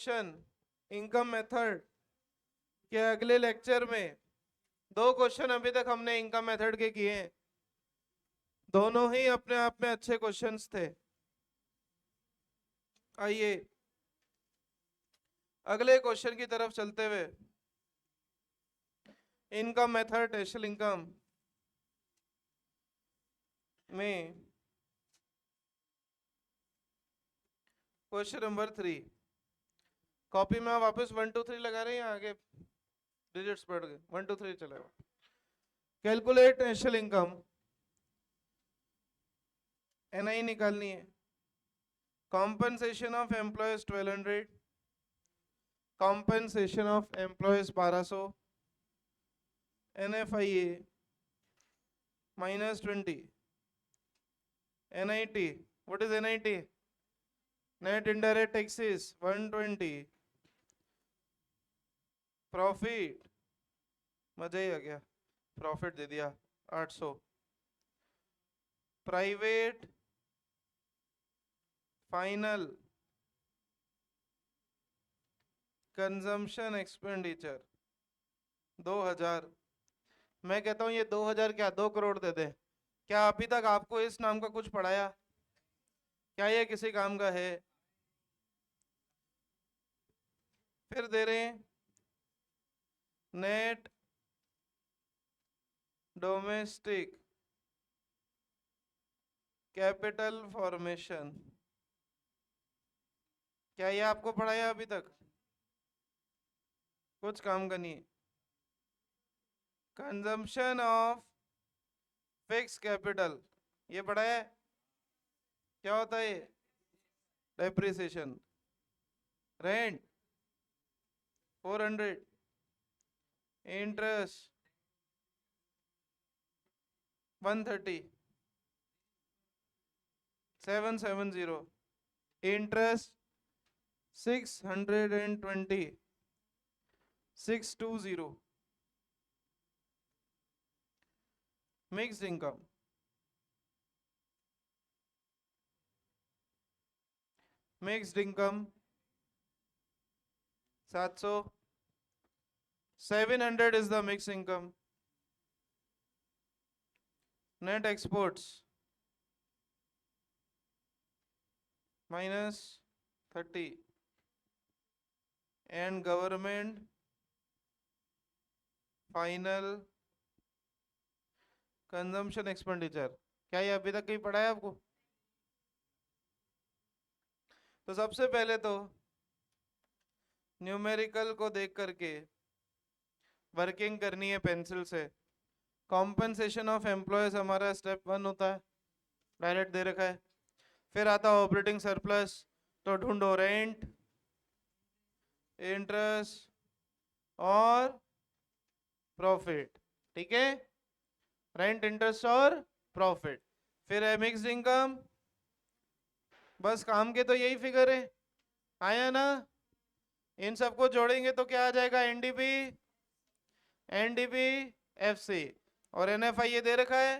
Question income method के अगले lecture में 2 क्वेश्चन अभी तक हमने इनकम मेथड के किए हैं। दोनों ही अपने आप में अच्छे क्वेश्चंस थे। आइए अगले क्वेश्चन की तरफ चलते हुए, इनकम मेथड नेशनल इनकम में क्वेश्चन नंबर 3। कॉपी में आप वापस 1 2 3 लगा रहे हैं या आगे डिजिट्स पढ़ गए? 1 2 3 चलेगा। कैलकुलेट नेशनल इनकम, एनआई निकालनी है। Compensation of employees 1200, compensation of employees 1200, NFIA -20, NIT, what is NIT? Net indirect taxes 120, profit, मजा ही आ गया, प्रॉफिट दे दिया 800, प्राइवेट फाइनल कंजम्पशन एक्सपेंडिचर 2000। मैं कहता हूं ये 2000 क्या 2 करोड़ दे दे। क्या अभी तक आपको इस नाम का कुछ पढ़ाया? क्या ये किसी काम का है? फिर दे रहे हैं नेट डोमेस्टिक कैपिटल फॉर्मेशन। क्या ये आपको पढ़ाया अभी तक? कुछ काम का नहीं है। कंजम्पशन ऑफ फिक्स कैपिटल ये पढ़ाया है? क्या होता है? Depreciation. Rent 400, interest 130, 770, interest 620, 620। Mixed income, mixed income 700, 700 is the mixed income. Net exports -30, and government final consumption expenditure. क्या ये अभी तक कहीं पढ़ा है आपको? तो सबसे पहले तो न्यूमेरिकल को देख करके वर्किंग करनी है पेंसिल से। कॉम्पनसेशन ऑफ एम्प्लॉयज हमारा स्टेप 1 होता है, डायरेक्ट दे रखा है। फिर आता है ऑपरेटिंग सरप्लस, तो ढूंढो रेंट, इंटरेस्ट और प्रॉफिट। ठीक है, रेंट, इंटरेस्ट और प्रॉफिट। फिर है मिक्स्ड इनकम, बस काम के तो यही फिगर है, आया ना? इन सबको जोड़ेंगे तो क्या आ जाएगा? एनडीपी, एनडीपी, एफसी और एनएफआई ये दे रखा है।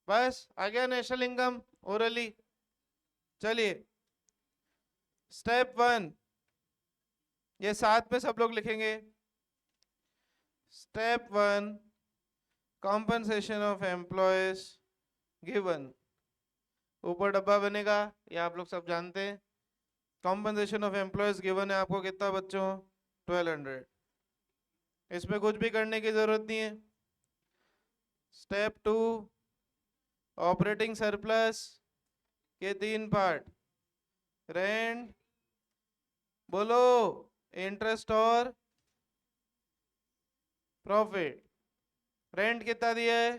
बस आ गया नेशनल इनकम ओरली। चलिए स्टेप 1 ये साथ में सब लोग लिखेंगे। Step 1 compensation of employees given, ऊपर डब्बा बनेगा, ये आप लोग सब जानते हैं। कॉम्पनसेशन ऑफ एम्प्लॉयज गिवन है आपको कितना बच्चों? 1200। इसमें कुछ भी करने की जरूरत नहीं है। स्टेप 2 ऑपरेटिंग सरप्लस के 3 पार्ट, रेंट, बोलो, इंटरेस्ट और प्रॉफिट। रेंट कितना दिया है?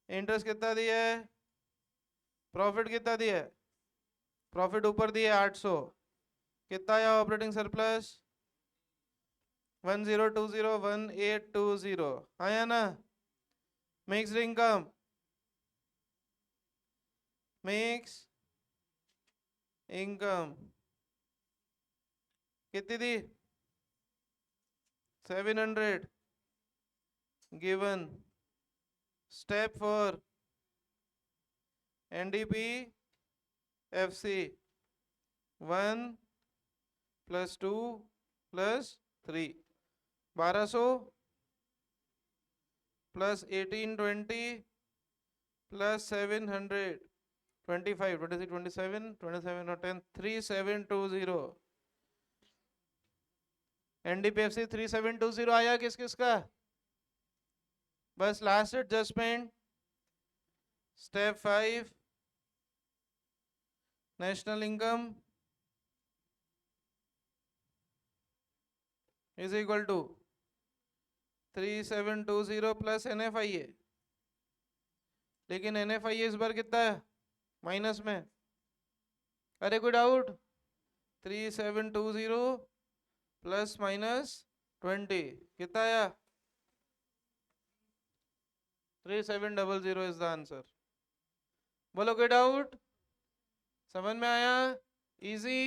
इंटरेस्ट कितना दिया है? प्रॉफिट कितना दिया है? प्रॉफिट ऊपर दिया 800। कितना आया ऑपरेटिंग सरप्लस? 1020, 1820 आया ना? मिक्स्ड इनकम, मिक्स इनकम कितनी दी? 700 given. Step 4 NDP FC 1 plus 2 plus 3, 1200 plus 1820 plus 700, 25, 26, 27, 27 और 10, 3720। एनडीपीएफसी 3720 आया किस किस का? बस last adjustment, step 5, national income is equal to 3720 plus NFIA. लेकिन एनएफआईए इस बार कितना है? माइनस में। अरे कोई डाउट? 3720 प्लस माइनस 20 कितना आया? 3700 इज द आंसर। बोलो कोई डाउट? समझ में आया? Easy?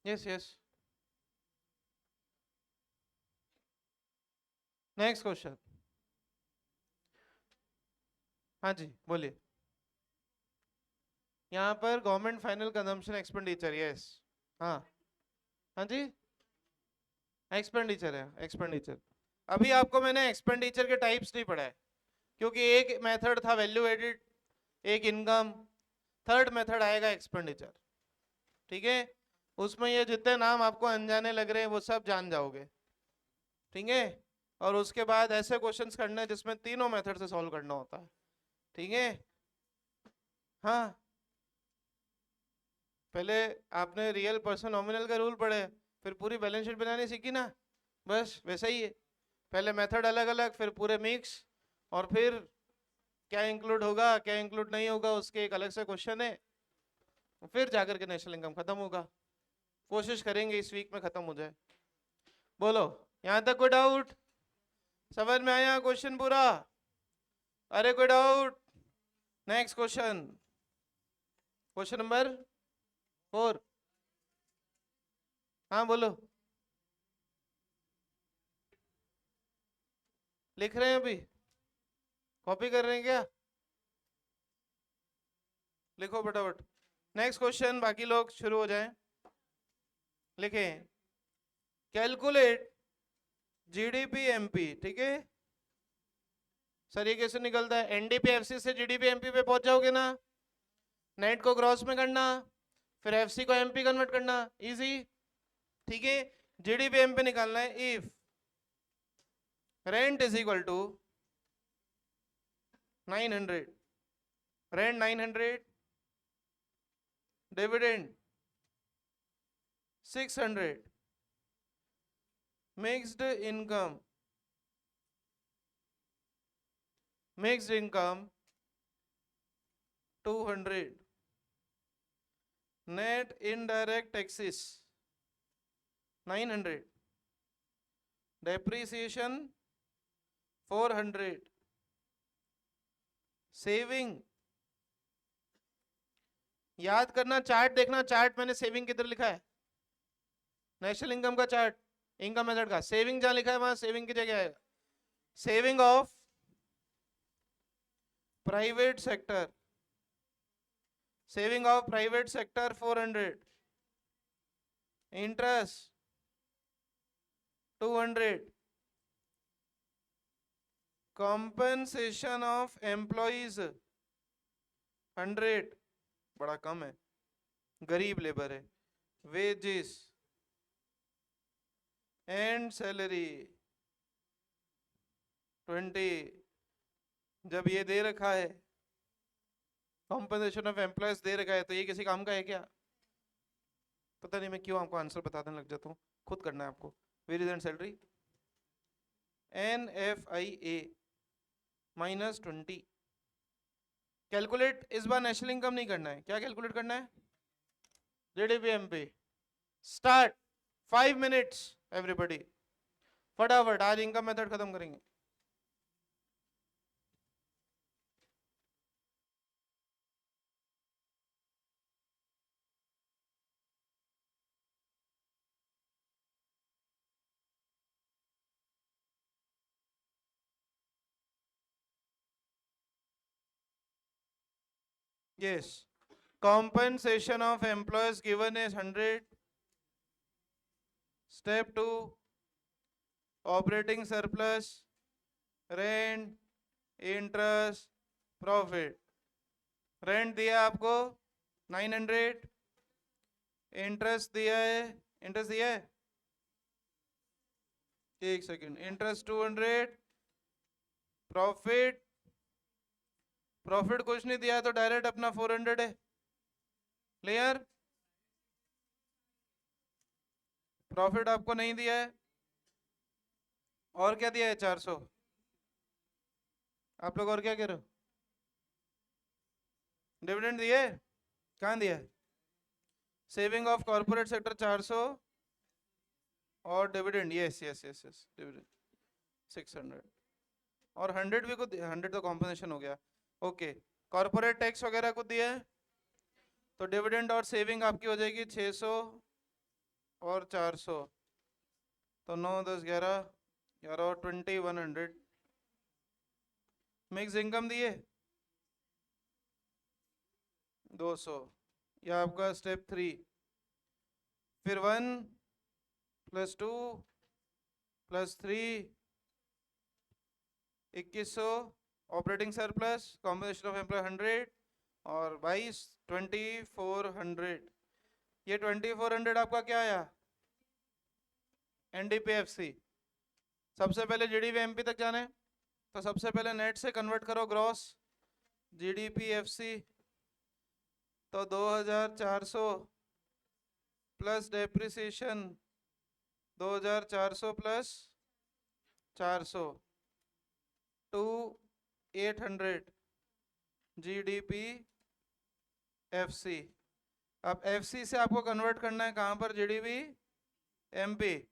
Yes yes. Next question. हाँ जी बोलिए। यहाँ पर government final consumption expenditure, yes. हाँ हाँ जी, एक्सपेंडिचर है, एक्सपेंडिचर। अभी आपको मैंने एक्सपेंडिचर के टाइप्स नहीं पढ़ाए, क्योंकि एक मेथड था वैल्यू एडिड, एक इनकम, थर्ड मेथड आएगा एक्सपेंडिचर। ठीक है, उसमें ये जितने नाम आपको अनजाने लग रहे हैं वो सब जान जाओगे। ठीक है, और उसके बाद ऐसे क्वेश्चंस करने हैं जिसमें तीनों मेथड से सॉल्व करना होता है। ठीक है, हाँ। पहले आपने रियल पर्सन नॉमिनल का रूल पढ़े, फिर पूरी बैलेंस शीट बनानी सीखी ना, बस वैसा ही है। पहले मेथड अलग अलग, फिर पूरे मिक्स, और फिर क्या इंक्लूड होगा क्या इंक्लूड नहीं होगा उसके एक अलग से क्वेश्चन है, फिर जाकर के नेशनल इनकम खत्म होगा। कोशिश करेंगे इस वीक में खत्म हो जाए। बोलो, यहाँ तक कोई डाउट? समझ में आया क्वेश्चन पूरा? अरे कोई doubt? Next question, question number 4। हाँ बोलो। लिख रहे हैं अभी? कॉपी कर रहे हैं क्या? लिखो फटाफट। नेक्स्ट क्वेश्चन, बाकी लोग शुरू हो जाएं। लिखें, कैलकुलेट जीडीपी एमपी। ठीक है सर, ये कैसे निकलता है? एनडीपीएफसी से जीडीपी एमपी पे पहुंच जाओगे ना, नेट को ग्रॉस में करना, फिर एफसी को एमपी कन्वर्ट करना, इजी। ठीक है, जीडीपी एमपी निकालना है। If rent is equal to 900, rent 900, dividend 600, mixed income 200, net indirect taxes 900, depreciation 400, saving. याद करना, चार्ट देखना, चार्ट मैंने सेविंग किधर लिखा है? नेशनल इनकम का चार्ट, इनकम मेथड का सेविंग जहां लिखा है वहां सेविंग की जगह आएगा saving of private sector, saving of private sector 400, interest 200, compensation of employees 100, बड़ा कम है, गरीब लेबर है, वेजेस एंड सैलरी 20। जब ये दे रखा है, कॉम्पेंसेशन ऑफ एम्प्लॉयज दे रखा है, तो ये किसी काम का है क्या? पता नहीं मैं क्यों आपको आंसर बताने लग जाता हूँ, खुद करना है आपको। Wages and salary, NFIA -20। Calculate, इस बार नेशनल इनकम नहीं करना है, क्या कैलकुलेट करना है? GDP MP. Start, 5 minutes everybody, फटाफट आज इनकम मेथड खत्म करेंगे। Yes, compensation of employees given is 100. Step 2, operating surplus, rent, interest, profit. Rent दिया आपको 900, इंटरेस्ट दिया है, इंटरेस्ट दिया है, एक सेकेंड, इंटरेस्ट 200, प्रॉफिट, प्रॉफिट कुछ नहीं दिया तो डायरेक्ट अपना 400 है। क्लियर? प्रॉफिट आपको नहीं दिया है, और क्या दिया है? 400। आप लोग और क्या कह रहे हो? डिविडेंड दिए? कहाँ दिया है? सेविंग ऑफ कॉर्पोरेट सेक्टर 400 और dividend, yes yes yes yes, dividend 600 और 100 भी को 100 तो कॉम्पनसेशन हो गया। ओके, कॉर्पोरेट टैक्स वगैरह को दिया है, तो डिविडेंड और सेविंग आपकी हो जाएगी 600 और 400, तो 9 10 11 11 और 20 100। मिक्स इनकम दिए 200, यह आपका स्टेप 3। फिर 1 + 2 + 3 2100, operating surplus, combination of employ 100 और 22 2400। ये 2400 आपका क्या आया? एनडीपीएफसी। सबसे पहले जीडीपी तक जाना है, तो सबसे पहले नेट से कन्वर्ट करो ग्रॉस जीडीपीएफसी, तो 2400 plus depreciation 2400 plus 400 2800 GDP FC. अब एफसी से आपको कन्वर्ट करना है कहाँ पर? GDP MP.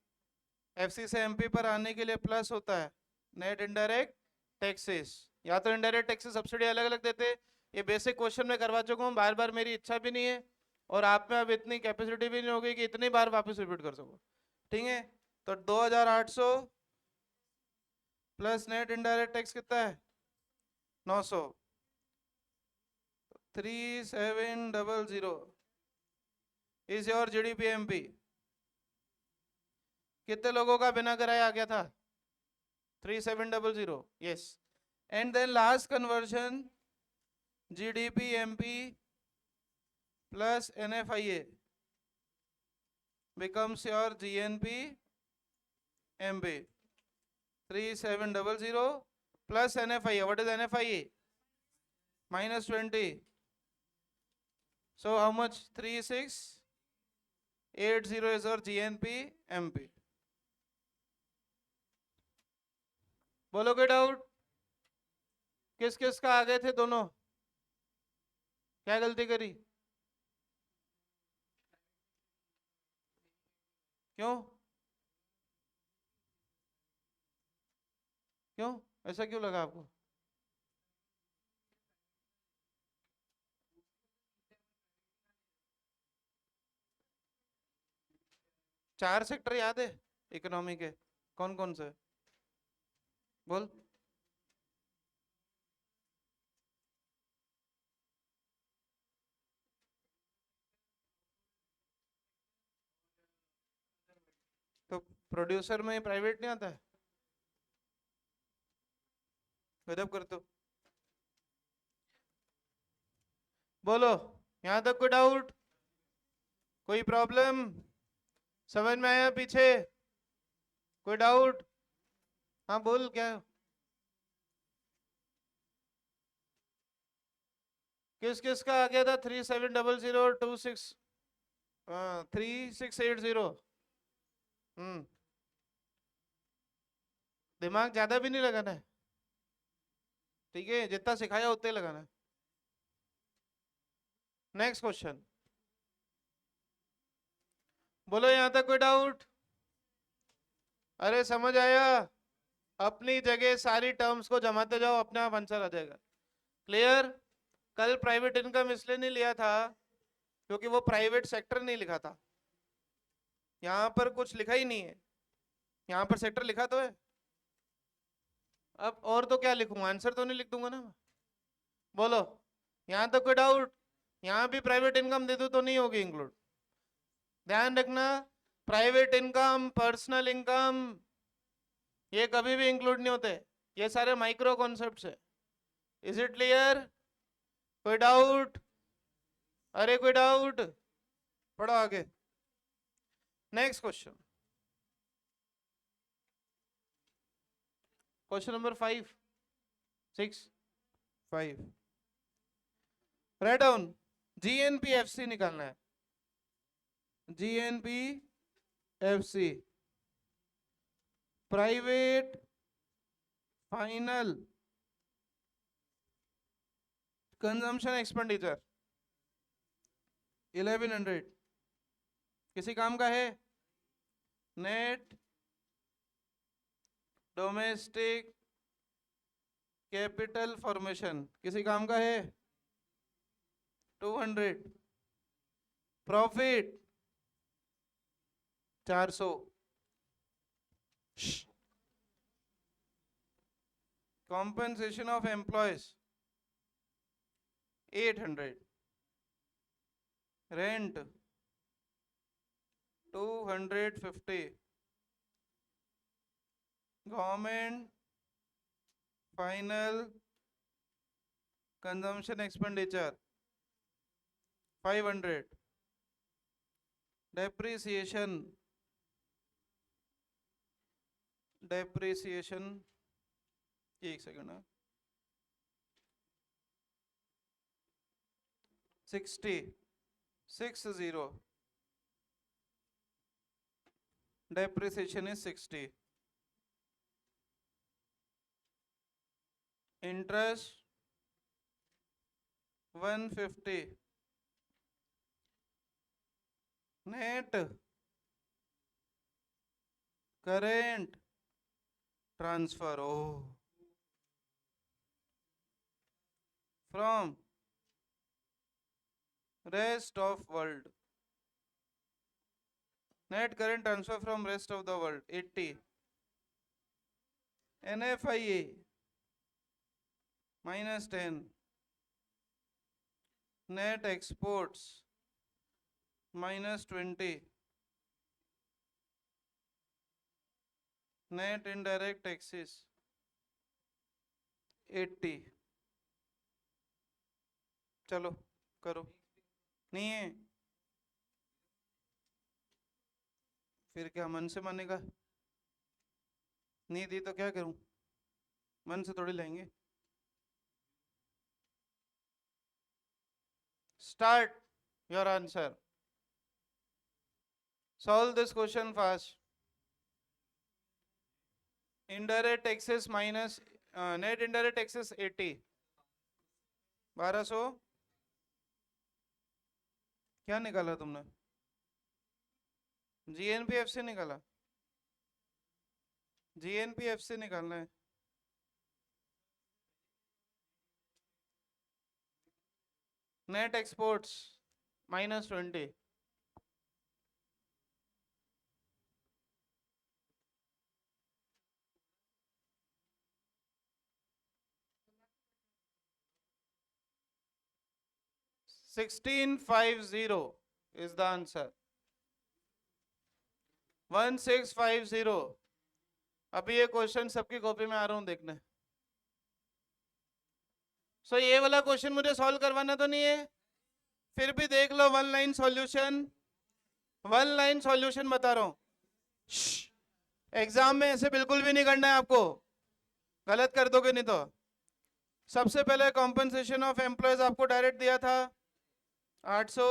एफसी से एमपी पर आने के लिए प्लस होता है नेट इनडायरेक्ट टैक्सेस, या तो इनडायरेक्ट टैक्सेस सब्सिडी अलग अलग देते। ये बेसिक क्वेश्चन में करवा चुका हूँ, बार बार मेरी इच्छा भी नहीं है और आप में अब इतनी कैपेसिटी भी नहीं होगी कि इतनी बार वापस रिपीट कर सको। ठीक है, तो 2800 प्लस नेट इनडायरेक्ट टैक्स कितना है? 900, 3700 इज योर जीडीपी एमपी। कितने लोगों का बिना कराए आ गया था? 3700, yes. And then last conversion GDP MP plus NFIA becomes your GNP MB 3700 plus NFIA. What is NFIA? -20. So how much? 3680 is our GNP MP. बोलो कोई डाउट? किस किस का आ गए थे दोनों? क्या गलती करी? क्यों क्यों ऐसा क्यों लगा आपको? चार सेक्टर याद है इकोनॉमी के? कौन कौन से? बोल। तो प्रोड्यूसर में प्राइवेट नहीं आता है? गजब करते हो। बोलो, यहां तक कोई डाउट, कोई प्रॉब्लम? समझ में आया पीछे? कोई डाउट? हाँ बोल, क्या? किस किस का आ गया था? 3700 3680। दिमाग ज्यादा भी नहीं लगाना है, ठीक है? जितना सिखाया उतना ही लगाना है। नेक्स्ट क्वेश्चन, बोलो यहां तक कोई डाउट? अरे समझ आया? अपनी जगह सारी टर्म्स को जमाते जाओ, अपने आप आंसर आ जाएगा। क्लियर? कल प्राइवेट इनकम इसलिए नहीं लिया था क्योंकि वो प्राइवेट सेक्टर नहीं लिखा था, यहां पर कुछ लिखा ही नहीं है, यहां पर सेक्टर लिखा तो है। अब और तो क्या लिखूंगा, आंसर तो नहीं लिख दूंगा ना। बोलो, यहां तक कोई डाउट? यहाँ भी प्राइवेट इनकम दे दो तो नहीं होगी इंक्लूड। ध्यान रखना, प्राइवेट इनकम, पर्सनल इनकम, ये कभी भी इंक्लूड नहीं होते, ये सारे माइक्रो कॉन्सेप्ट्स है। Is it clear? कोई डाउट? अरे कोई डाउट? पढ़ो आगे। Next question, question number 5 6 5, right down. GNPFC निकालना है, GNPFC, private final consumption expenditure 1100, किसी काम का है? नेट डोमेस्टिक कैपिटल फॉर्मेशन किसी काम का है? 200, profit 400, compensation of employees 800, rent 250, government final consumption expenditure 500, depreciation एक second, 60, depreciation is 60, interest 150, net current transfer from rest of world, net current transfer from rest of the world 80, NFIA -10, net exports -20, net indirect taxes 80। चलो करो, नहीं है फिर क्या मन से मानेगा? नहीं दी तो क्या करूं, मन से थोड़ी लेंगे। Start your answer, solve this question fast. Indirect taxes minus net indirect taxes 80, 1200 क्या निकाला तुमने? जीएनपीएफसी निकाला, जीएनपीएफसी निकालना है। Net exports -20, $1650 is the answer, 1650। अभी ये क्वेश्चन सबकी कॉपी में आ रहा हूं देखने। सो ये वाला क्वेश्चन मुझे सॉल्व करवाना तो नहीं है, फिर भी देख लो one line solution, one line solution बता रहा हूं। एग्जाम में ऐसे बिल्कुल भी नहीं करना है आपको, गलत कर दोगे नहीं तो। सबसे पहले कॉम्पनसेशन ऑफ एम्प्लॉयज आपको डायरेक्ट दिया था 800,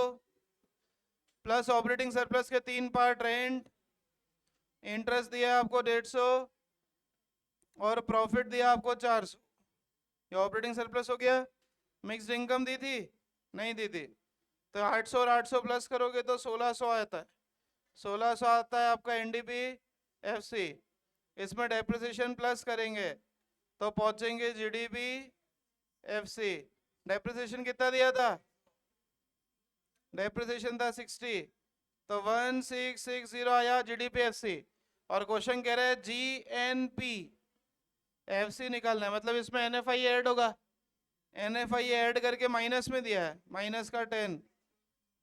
प्लस ऑपरेटिंग सरप्लस के 3 पार्ट, रेंट, इंटरेस्ट दिया आपको 150 और प्रॉफिट दिया आपको 400। ये ऑपरेटिंग सरप्लस हो गया। मिक्स्ड इनकम दी थी? नहीं दी थी, तो 800 और 800 प्लस करोगे तो 1600 आता है, 1600 आता है आपका एनडीपी एफसी। इसमें डेप्रिसिएशन प्लस करेंगे तो पहुंचेंगे जीडीपी एफसी। डेप्रिसिएशन कितना दिया था? डेप्रिसिएशन था 60, तो 1660 आया जीडीपी एफसी। और क्वेश्चन कह रहा है जीएनपी एफसी निकालना है, मतलब इसमें एनएफआई ऐड होगा। NFI ऐड करके माइनस में दिया है, माइनस का 10,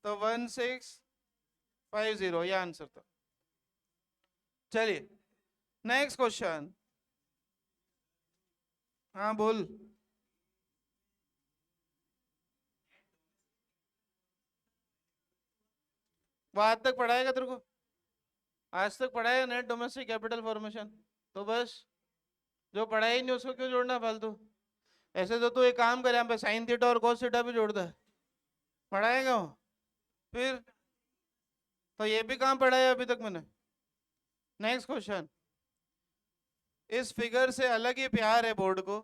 तो 1650 ये आंसर था। चलिए नेक्स्ट क्वेश्चन। हाँ बोल। वो आज तक पढ़ाएगा तेरे को? आज तक पढ़ाया नेट डोमेस्टिक कैपिटल फॉर्मेशन, तो बस जो पढ़ाया ही नहीं उसको क्यों जोड़ना फालतू? ऐसे तो तू एक काम करे, यहाँ पे साइन थीटा और कोस थीटा भी जोड़ दे, पढ़ाएगा वो। फिर तो ये भी कहाँ पढ़ाया अभी तक मैंने? Next question. इस फिगर से अलग ही प्यार है बोर्ड को,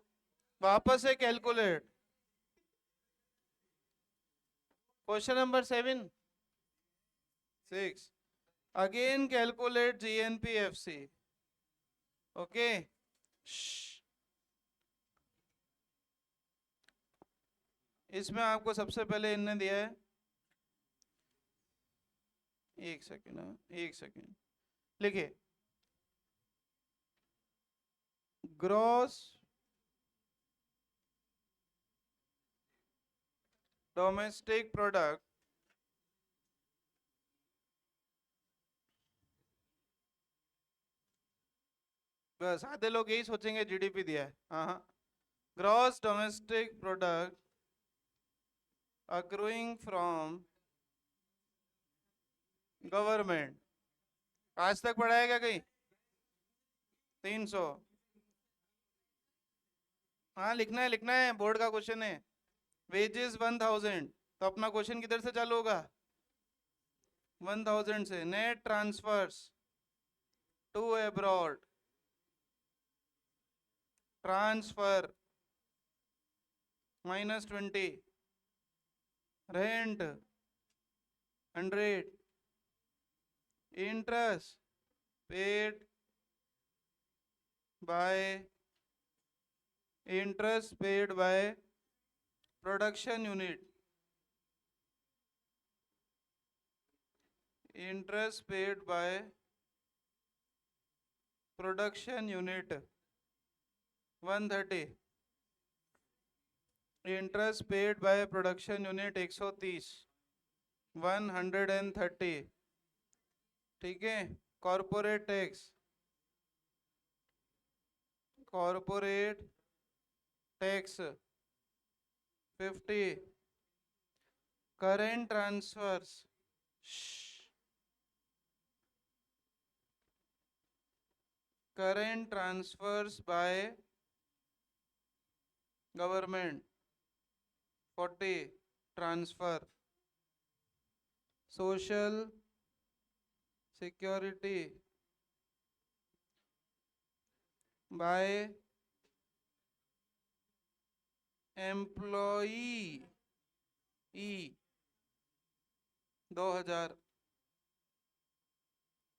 वापस से calculate. Question number 6 again calculate GNPFC। Okay, इसमें आपको सबसे पहले इनने दिया है, एक सेकेंड, एक सेकेंड लिखिए, ग्रॉस डोमेस्टिक प्रोडक्ट बस आधे लोग यही सोचेंगे GDP दिया है। हाँ, gross domestic product accruing from government, आज तक पढ़ाया क्या कहीं? 300। हाँ लिखना है, बोर्ड का क्वेश्चन है। वेजेस 1000, तो अपना क्वेश्चन किधर से चालू होगा? 1000 से। Net transfers to abroad, transfer -20, rent 100, interest paid by production unit, interest paid by production unit 130, interest paid by production unit 130, 130। ठीक है, corporate tax 50, current transfers by government 40, transfer social security by employee 2000,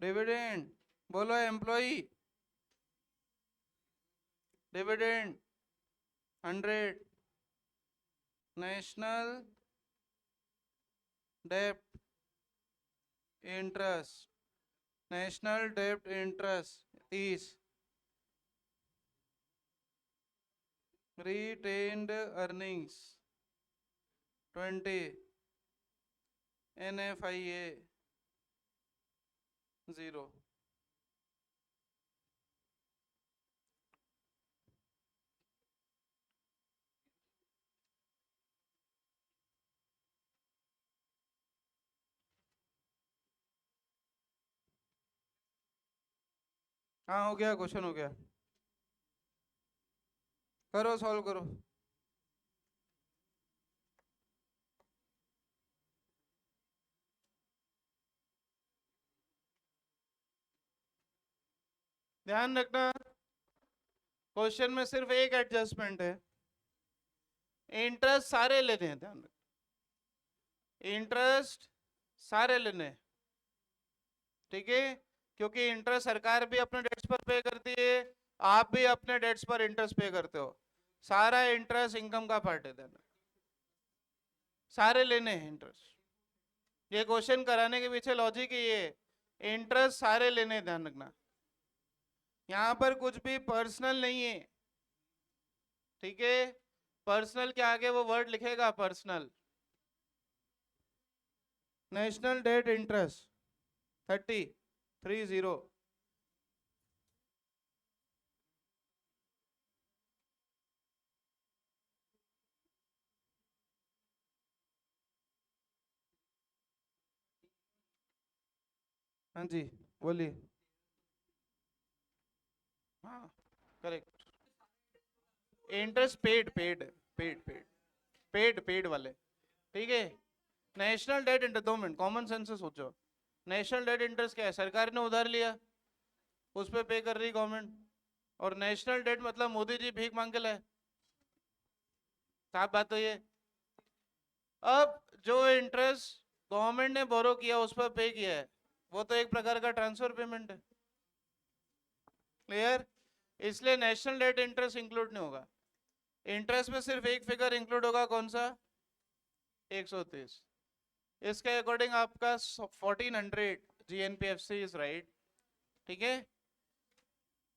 dividend बोलो employee, dividend 100, national डेप्ट interest 30, retained earnings 20, NFIA 0। हाँ हो गया, question हो गया, करो सॉल्व करो। ध्यान रखना, क्वेश्चन में सिर्फ एक एडजस्टमेंट है, इंटरेस्ट सारे लेने हैं, ध्यान रखना, इंटरेस्ट सारे लेने हैं। ठीक है, क्योंकि इंटरेस्ट सरकार भी अपने डेट्स पर पे करती है, आप भी अपने डेट्स पर इंटरेस्ट पे करते हो, सारा इंटरेस्ट इनकम का पार्ट है, देना सारे लेने हैं इंटरेस्ट। ये क्वेश्चन कराने के पीछे लॉजिक ही ये, इंटरेस्ट सारे लेने, ध्यान रखना, यहाँ पर कुछ भी पर्सनल नहीं है। ठीक है, पर्सनल के आगे वो वर्ड लिखेगा पर्सनल। National debt interest 30। हाँ जी बोलिए। हाँ correct. Interest paid paid paid paid paid paid वाले, ठीक है। National debt interest, 2 minute common sense से सोचो। नेशनल डेट इंटरेस्ट क्या है? सरकार ने उधार लिया, उस पर पे कर रही गवर्नमेंट। और नेशनल डेट मतलब मोदी जी भीख मांग के लाए, साफ बात तो ये। अब जो इंटरेस्ट गवर्नमेंट ने बोरो किया उस पर पे किया है, वो तो एक प्रकार का ट्रांसफर पेमेंट है। क्लियर? इसलिए नेशनल डेट इंटरेस्ट इंक्लूड नहीं होगा। इंटरेस्ट में सिर्फ एक फिगर इंक्लूड होगा, कौन सा? 130। इसके अकॉर्डिंग आपका 1400 GNPFC इज राइट, ठीक है।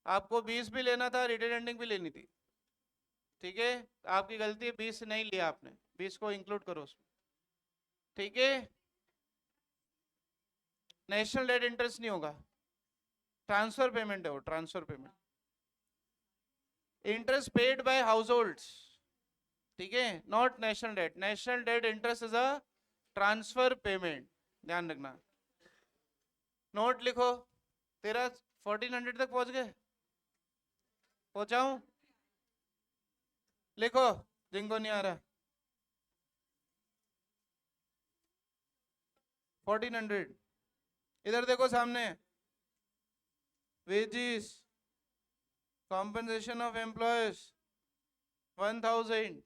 आपको 20 भी लेना था, रिटेन एंडिंग भी लेनी थी, ठीक है। आपकी गलती है, 20 नहीं लिया आपने, 20 को इंक्लूड करो उसमें, ठीक है। नेशनल डेट इंटरेस्ट नहीं होगा, ट्रांसफर पेमेंट है वो, transfer payment. Interest paid by households, ठीक है, not national debt. National debt interest is a transfer payment, ध्यान रखना। नोट लिखो। तेरा 1400 तक पहुंच गए? पहुंचाऊं? लिखो जिनको नहीं आ रहा। 1400 इधर देखो सामने। Wages, compensation of employees 1000,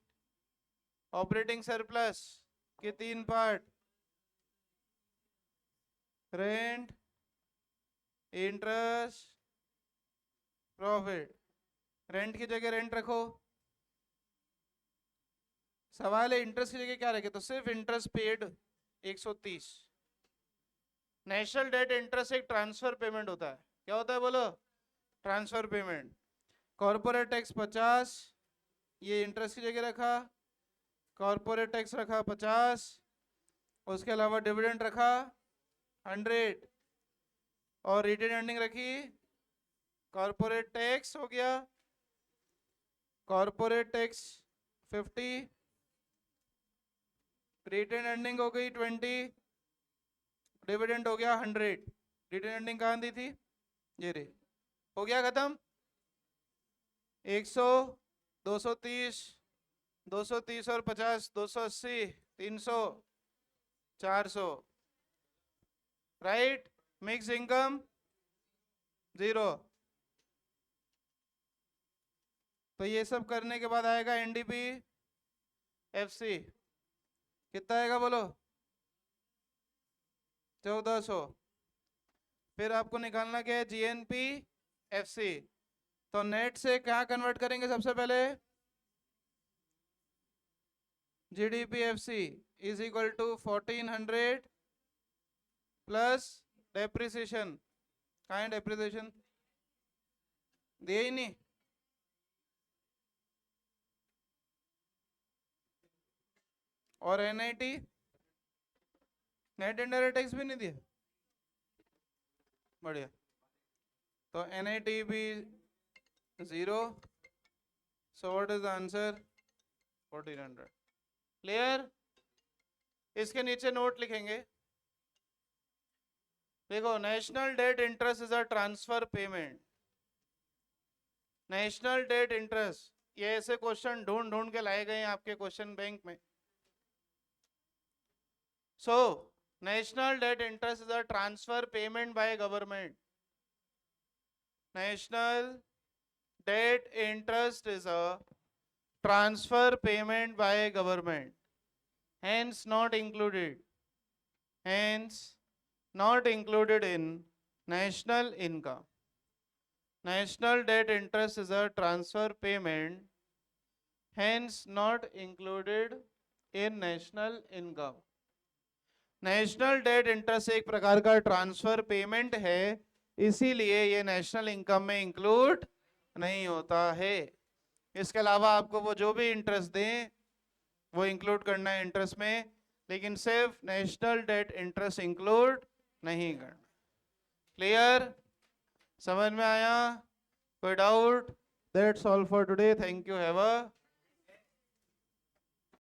operating surplus के 3 part, rent, interest, profit. Rent की जगह रेंट रखो। सवाल है इंटरेस्ट की जगह क्या रखे, तो सिर्फ interest paid 130। National debt interest एक ट्रांसफर पेमेंट होता है। क्या होता है बोलो? Transfer payment. कॉर्पोरेट टैक्स 50, ये इंटरेस्ट की जगह रखा। कॉर्पोरेट टैक्स रखा 50, उसके अलावा डिविडेंड रखा 100, और रिटेन अर्निंग रखी। कॉर्पोरेट टैक्स हो गया, कॉर्पोरेट टैक्स 50, रिटेन अर्निंग हो गई 20, डिविडेंड हो गया 100। रिटेन अर्निंग कहाँ दी थी? ये रे। हो गया खत्म। 100, 230, 230 और 50, 280, 300, 400, राइट। Mix income 0। तो ये सब करने के बाद आएगा NDP FC, कितना आएगा बोलो? 1400। फिर आपको निकालना क्या है? GNP FC। तो नेट से क्या कन्वर्ट करेंगे सबसे पहले? GDP FC is equal to 1400 plus depreciation. कहाँ है डेप्रिसिएशन? दिए ही नहीं। और NIT, नेट इनडायरेक्ट टैक्स भी नहीं दिया। बढ़िया। तो NIT भी 0। So what is the answer? 1400। Clear? इसके नीचे नोट लिखेंगे। देखो, national debt interest is a transfer payment. National debt interest, ये ऐसे क्वेश्चन ढूंढ ढूंढ के लाए गए हैं आपके क्वेश्चन बैंक में। So national debt interest is a transfer payment by government. National debt interest is a transfer payment by government, hence not included, hence not included in national income. National debt interest is a transfer payment, hence not included in national income. National debt interest एक प्रकार का transfer payment है, इसीलिए ये national income में include नहीं होता है। इसके अलावा आपको वो जो भी इंटरेस्ट दें वो इंक्लूड करना है इंटरेस्ट में, लेकिन सिर्फ नेशनल डेट इंटरेस्ट इंक्लूड नहीं करना। क्लियर? समझ में आया? कोई doubt? That's all for today. Thank you. Have a